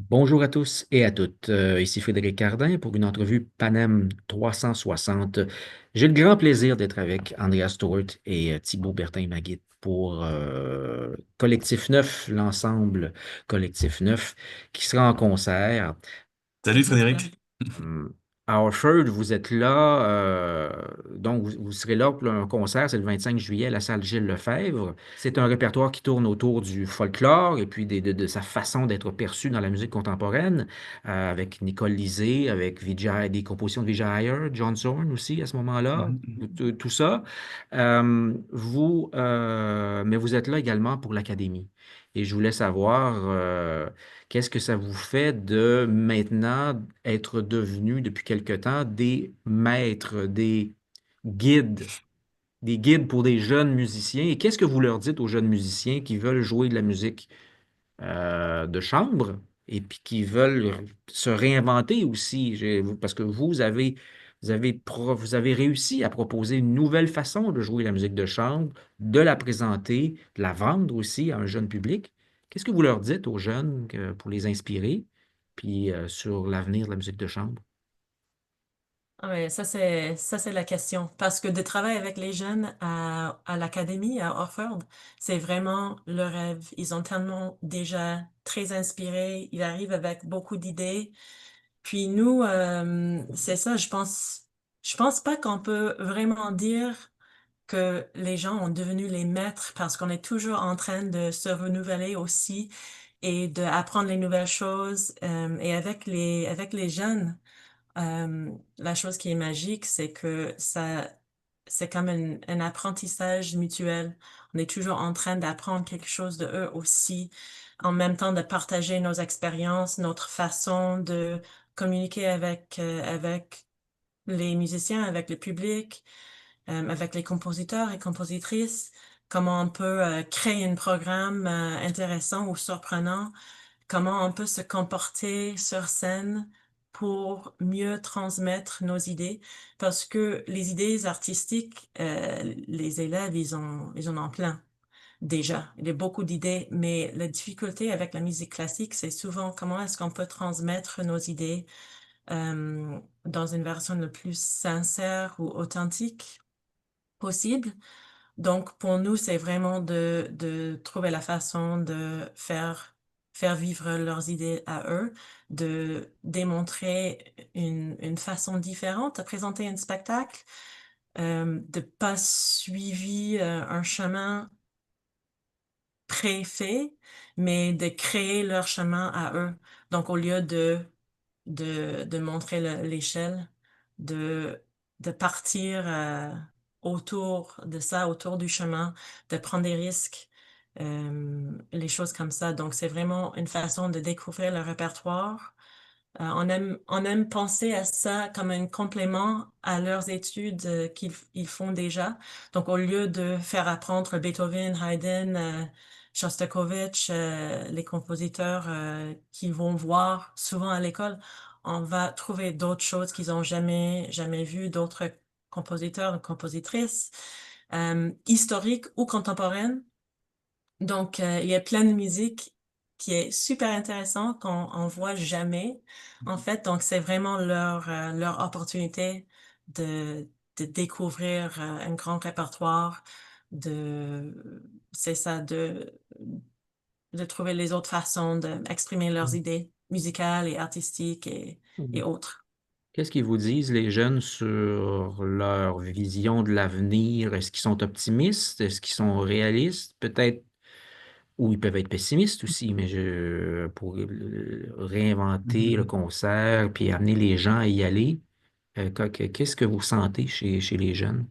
Bonjour à tous et à toutes. Ici Frédéric Cardin pour une entrevue Panem 360. J'ai le grand plaisir d'être avec Andrea Stewart et Thibaut Bertin-Maguette pour Collectif Neuf, l'ensemble Collectif Neuf qui sera en concert. Salut Frédéric. Hum, À Orford, vous êtes là, donc vous serez là pour un concert, c'est le 25 juillet à la salle Gilles Lefebvre. C'est un répertoire qui tourne autour du folklore et puis de sa façon d'être perçue dans la musique contemporaine, avec Nicole Lisée, avec des compositions de Vijay Iyer, John Zorn aussi à ce moment-là, Mhm. tout ça. Mais vous êtes là également pour l'Académie. Et je voulais savoir, qu'est-ce que ça vous fait de maintenant être devenus depuis quelque temps des maîtres, guides, des guides pour des jeunes musiciens? Et qu'est-ce que vous leur dites aux jeunes musiciens qui veulent jouer de la musique de chambre et puis qui veulent se réinventer aussi? Parce que vous avez réussi à proposer une nouvelle façon de jouer la musique de chambre, de la présenter, de la vendre aussi à un jeune public. Qu'est-ce que vous leur dites aux jeunes pour les inspirer, puis sur l'avenir de la musique de chambre? Ah ouais, ça c'est la question. Parce que de travailler avec les jeunes à l'académie, à Oxford, c'est vraiment le rêve. Ils ont tellement déjà très inspirés, ils arrivent avec beaucoup d'idées. Puis nous, c'est ça, je pense pas qu'on peut vraiment dire que les gens ont devenu les maîtres parce qu'on est toujours en train de se renouveler aussi et d'apprendre les nouvelles choses. Et avec les jeunes, la chose qui est magique, c'est que c'est comme un apprentissage mutuel. On est toujours en train d'apprendre quelque chose de eux aussi, en même temps de partager nos expériences, notre façon de communiquer avec les musiciens, avec le public, avec les compositeurs et compositrices, comment on peut créer un programme intéressant ou surprenant, comment on peut se comporter sur scène pour mieux transmettre nos idées, parce que les idées artistiques, les élèves, ils en ont plein. Déjà, il y a beaucoup d'idées, mais la difficulté avec la musique classique, c'est souvent comment est-ce qu'on peut transmettre nos idées dans une version le plus sincère ou authentique possible. Donc, pour nous, c'est vraiment de trouver la façon de faire vivre leurs idées à eux, de démontrer une façon différente de présenter un spectacle, de pas suivre un chemin préfet, mais de créer leur chemin à eux. Donc, au lieu de montrer l'échelle, de, de partir autour de ça, autour du chemin, de prendre des risques, les choses comme ça. Donc, c'est vraiment une façon de découvrir le répertoire. On aime penser à ça comme un complément à leurs études qu'ils font déjà. Donc, au lieu de faire apprendre Beethoven, Haydn, Shostakovich, les compositeurs qu'ils vont voir souvent à l'école, on va trouver d'autres choses qu'ils ont jamais vues, d'autres compositeurs et compositrices, historiques ou contemporaines. Donc, il y a plein de musique qui est super intéressant qu'on voit jamais, en fait. Donc, c'est vraiment leur opportunité de, de découvrir un grand répertoire, c'est ça, de trouver les autres façons d'exprimer leurs idées musicales et artistiques et Mhm. autres. Qu'est-ce qu'ils vous disent, les jeunes, sur leur vision de l'avenir? Est-ce qu'ils sont optimistes? Est-ce qu'ils sont réalistes? Peut-être. Ou ils peuvent être pessimistes aussi, mais pour réinventer le Mhm. concert puis amener les gens à y aller, qu'est-ce que vous sentez chez les jeunes?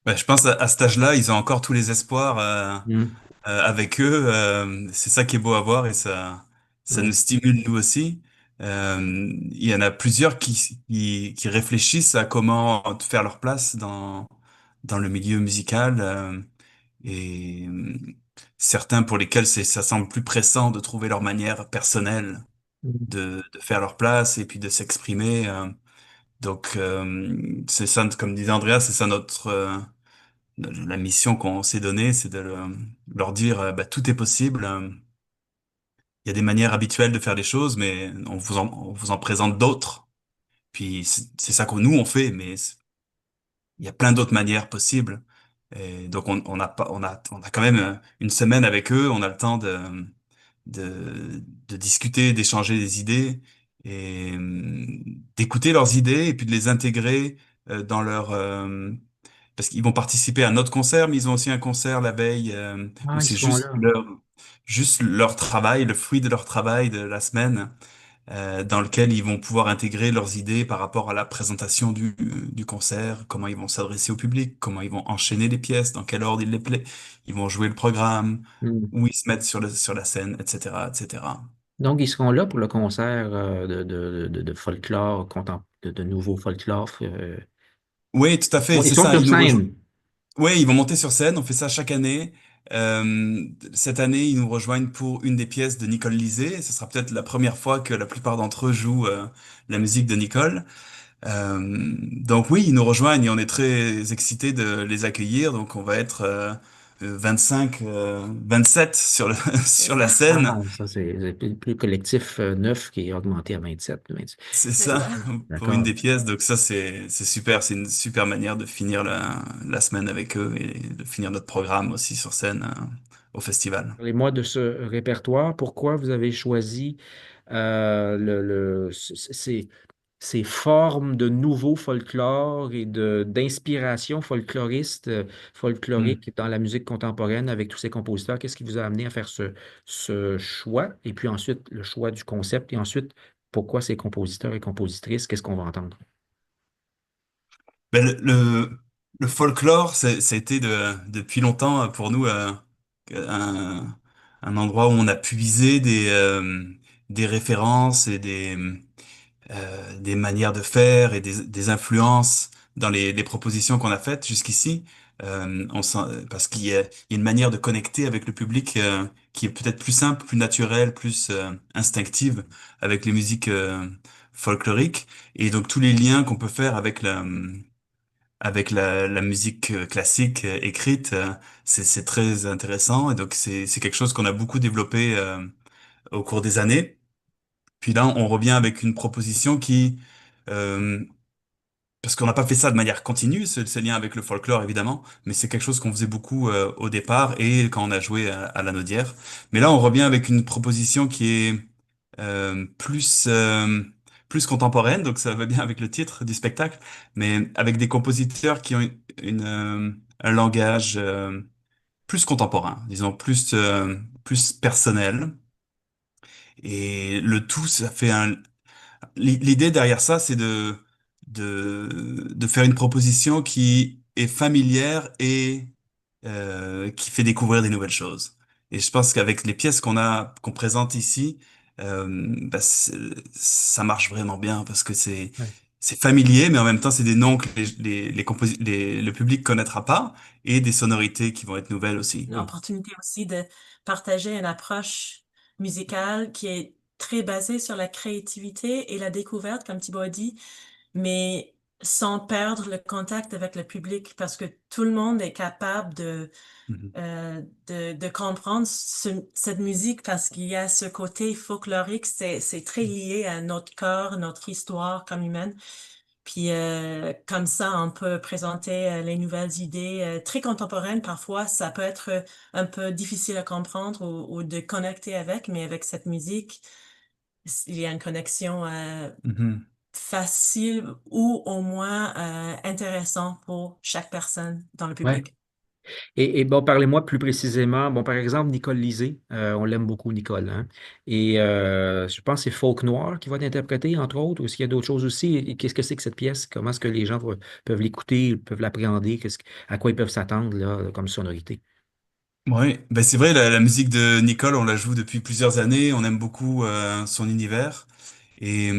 Je pense à cet âge-là, ils ont encore tous les espoirs Hmm. avec eux. C'est ça qui est beau à voir et ça nous Oui. stimule nous aussi. Il y en a plusieurs qui réfléchissent à comment faire leur place dans le milieu musical et certains pour lesquels ça semble plus pressant de trouver leur manière personnelle Hmm. de faire leur place et puis de s'exprimer. Donc, c'est ça, comme disait Andrea, c'est ça la mission qu'on s'est donnée, c'est de leur dire, bah, tout est possible. il y a des manières habituelles de faire les choses, mais on vous en présente d'autres. Puis c'est ça que nous on fait, mais il y a plein d'autres manières possibles. Et donc on a pas, on a quand même une semaine avec eux, on a le temps de discuter, d'échanger des idées et d'écouter leurs idées et puis de les intégrer dans leur parce qu'ils vont participer à notre concert, mais ils ont aussi un concert la veille où Ah, ils c'est seront là. juste leur travail, le fruit de leur travail de la semaine dans lequel ils vont pouvoir intégrer leurs idées par rapport à la présentation du concert, comment ils vont s'adresser au public, comment ils vont enchaîner les pièces, dans quel ordre ils vont jouer le programme, Hmm. où ils se mettent sur la scène, etc., etc. Donc, ils seront là pour le concert de folklore, de nouveau folklore. Oui, tout à fait, Ils c'est sont ça. sur scène. Oui, ils vont monter sur scène. On fait ça chaque année. Cette année, ils nous rejoignent pour une des pièces de Nicole Lisée. Ce sera peut-être la première fois que la plupart d'entre eux jouent la musique de Nicole. Donc oui, ils nous rejoignent et on est très excités de les accueillir. Donc on va être 25, 27 sur C'est sur la ça, Ah, scène. ça, c'est plus collectif 9 qui est augmenté à 27. 28. C'est c'est ça ça. pour une D'accord. des pièces. Donc ça c'est super. C'est une super manière de finir la semaine avec eux et de finir notre programme aussi sur scène au festival. Parlez-moi de ce répertoire. Pourquoi vous avez choisi ces formes de nouveaux folklore et d'inspiration folkloriste, Hmm. folklorique dans la musique contemporaine avec tous ces compositeurs? Qu'est-ce qui vous a amené à faire ce choix? Et puis ensuite, le choix du concept. Et ensuite, pourquoi ces compositeurs et compositrices? Qu'est-ce qu'on va entendre? Ben, le folklore, ça a été depuis longtemps pour nous un, un endroit où on a puisé des références et des manières de faire et des influences dans les propositions qu'on a faites jusqu'ici. Parce il y a une manière de connecter avec le public qui est peut-être plus simple, plus naturelle, plus instinctive avec les musiques folkloriques. Et donc tous les liens qu'on peut faire avec la musique classique écrite, c'est très intéressant. Et donc c'est quelque chose qu'on a beaucoup développé au cours des années. Puis là, on revient avec une proposition euh, parce qu'on n'a pas fait ça de manière continue, ce lien avec le folklore évidemment, mais c'est quelque chose qu'on faisait beaucoup au départ et quand on a joué à la Naudière. Mais là, on revient avec une proposition qui est plus contemporaine, donc ça va bien avec le titre du spectacle, mais avec des compositeurs qui ont un langage plus contemporain, disons plus personnel. Et le tout, ça fait l'idée derrière ça, c'est de faire une proposition qui est familière et qui fait découvrir des nouvelles choses. Et je pense qu'avec les pièces qu'on présente ici, ça marche vraiment bien parce que Ouais. c'est familier, mais en même temps, c'est des noms que le public connaîtra pas et des sonorités qui vont être nouvelles aussi. Une Oui. opportunité aussi de partager une approche musicale qui est très basée sur la créativité et la découverte, comme Thibaut a dit, mais sans perdre le contact avec le public parce que tout le monde est capable Mhm. de comprendre cette musique parce qu'il y a ce côté folklorique, c'est très lié à notre corps, notre histoire comme humaine. Puis comme ça, on peut présenter les nouvelles idées très contemporaines. Parfois, ça peut être un peu difficile à comprendre ou de connecter avec, mais avec cette musique, il y a une connexion Mhm. facile ou au moins intéressant pour chaque personne dans le Ouais. public. Et bon, parlez-moi plus précisément. Bon, par exemple, Nicole Lisée, on l'aime beaucoup, Nicole, hein. Et je pense que c'est Folk Noir qui va t'interpréter, entre autres, ou s'il y a d'autres choses aussi. Et qu'est-ce que c'est que cette pièce? Comment est-ce que les gens peuvent l'écouter, peuvent l'appréhender? À quoi ils peuvent s'attendre là, comme sonorité? Oui, ben c'est vrai, la musique de Nicole, on la joue depuis plusieurs années, on aime beaucoup son univers. Et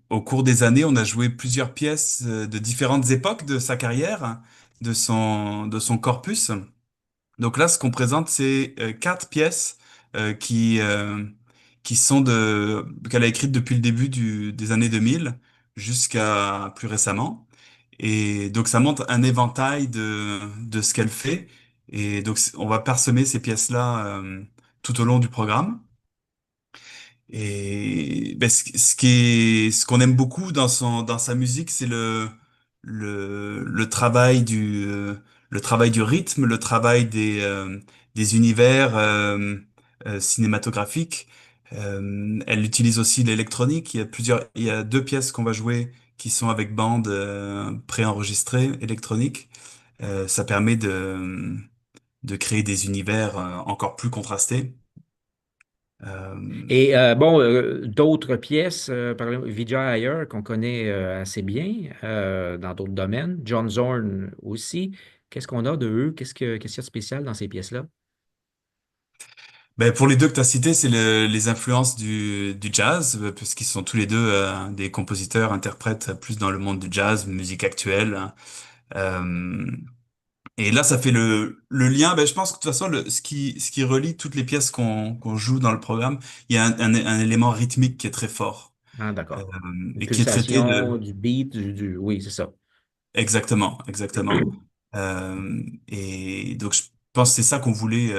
au cours des années, on a joué plusieurs pièces de différentes époques de sa carrière, de son corpus. Donc là, ce qu'on présente, c'est quatre pièces euh, qui, euh, qui sont qu'elle a écrites depuis le début des années 2000 jusqu'à plus récemment. Et donc ça montre un éventail de ce qu'elle fait. Et donc on va parsemer ces pièces-là tout au long du programme. Et ben, ce qu'on aime beaucoup dans sa musique, c'est le travail le travail du rythme, le travail des univers cinématographiques. Elle utilise aussi l'électronique. Il y a deux pièces qu'on va jouer qui sont avec bande préenregistrée électronique. Ça permet de créer des univers encore plus contrastés. Euh, Et d'autres pièces, par exemple, Vijay Iyer, qu'on connaît assez bien dans d'autres domaines, John Zorn aussi. Qu'est-ce qu'on a de eux? Qu'est-ce qu'il y a de spécial dans ces pièces-là? Ben, pour les deux que tu as cités, c'est les influences du jazz, puisqu'ils sont tous les deux des compositeurs, interprètes plus dans le monde du jazz, musique actuelle, hein. Euh, et là, ça fait le lien. Ben, je pense que de toute façon, ce qui relie toutes les pièces qu'on joue dans le programme, il y a un élément rythmique qui est très fort Ah, euh, d'accord. Une et qui est traité pulsation, du beat, oui, c'est ça. exactement, exactement. Et donc, je pense que c'est ça qu'on voulait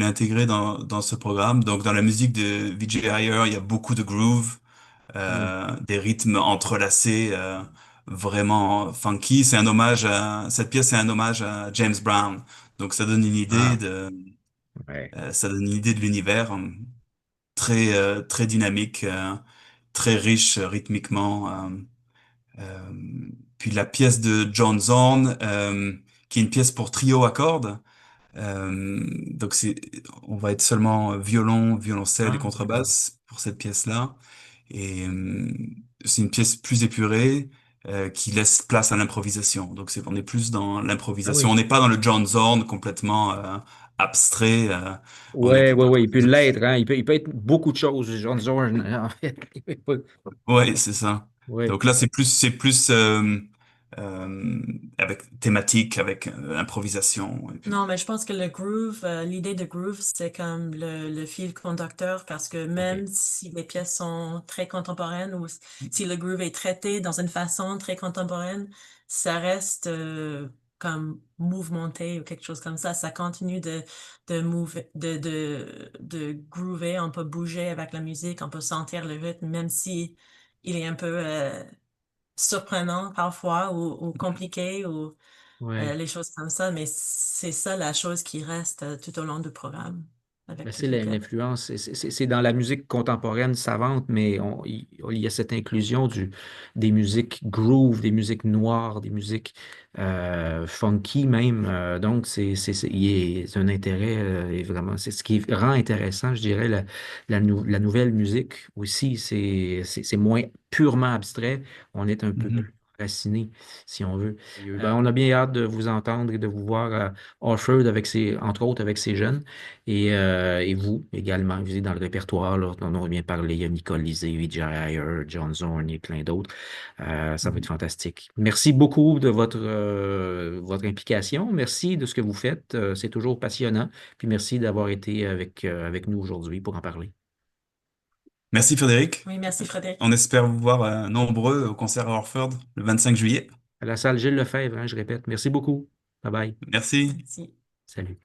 intégrer dans ce programme. Donc, dans la musique de Vijay Iyer, il y a beaucoup de groove, Hmm. des rythmes entrelacés, vraiment funky. C'est un hommage cette pièce est un hommage à James Brown. Donc, Ah, ouais. ça donne une idée de l'univers très, très dynamique, très riche rythmiquement. Euh, Puis la pièce de John Zorn, qui est une pièce pour trio à cordes. Donc on va être seulement violon, violoncelle et Ah, d'accord. contrebasse pour cette pièce-là. Et c'est une pièce plus épurée qui laisse place à l'improvisation. Donc on est plus dans Ah l'improvisation. On oui. n'est pas dans le John Zorn complètement abstrait. On est Ouais, ouais, plutôt. ouais, il peut l'être, hein. Il peut être beaucoup de choses, John Zorn, en fait. Ouais, c'est ça. Oui. Donc là, c'est plus euh, avec thématique, avec improvisation. Et puis, Non, mais je pense que le groove, l'idée de groove, c'est comme le fil conducteur parce que OK. même si les pièces sont très contemporaines ou si le groove est traité dans une façon très contemporaine, ça reste comme mouvementé ou quelque chose comme ça. Ça continue de groover. On peut bouger avec la musique, on peut sentir le rythme, même si il est un peu surprenant parfois ou compliqué ou Ouais. les choses comme ça, mais c'est ça la chose qui reste tout au long du programme avec Ben, c'est toutes les pièces. l'influence. C'est dans la musique contemporaine savante, mais il y a cette inclusion des musiques groove, des musiques noires, des musiques funky même. Donc, c'est un intérêt, et vraiment, c'est ce qui rend intéressant, je dirais, la nouvelle musique aussi. C'est moins purement abstrait. On est un peu mhm. plus fasciné, si on veut. Ben, on a bien hâte de vous entendre et de vous voir Orford entre autres avec ces jeunes. Et vous également, vous êtes dans le répertoire, là, dont on a bien parlé. Il y a Nicole Lisée, Vijay Iyer, John Zorn et plein d'autres. Ça va être Mhm. fantastique. Merci beaucoup de votre implication. Merci de ce que vous faites. C'est toujours passionnant. Puis merci d'avoir été avec nous aujourd'hui pour en parler. Merci Frédéric. Oui, merci On Frédéric. espère vous voir nombreux au concert à Orford le 25 juillet. À la salle Gilles Lefebvre, hein, je répète. Merci beaucoup. Bye bye. Merci. Merci. Salut.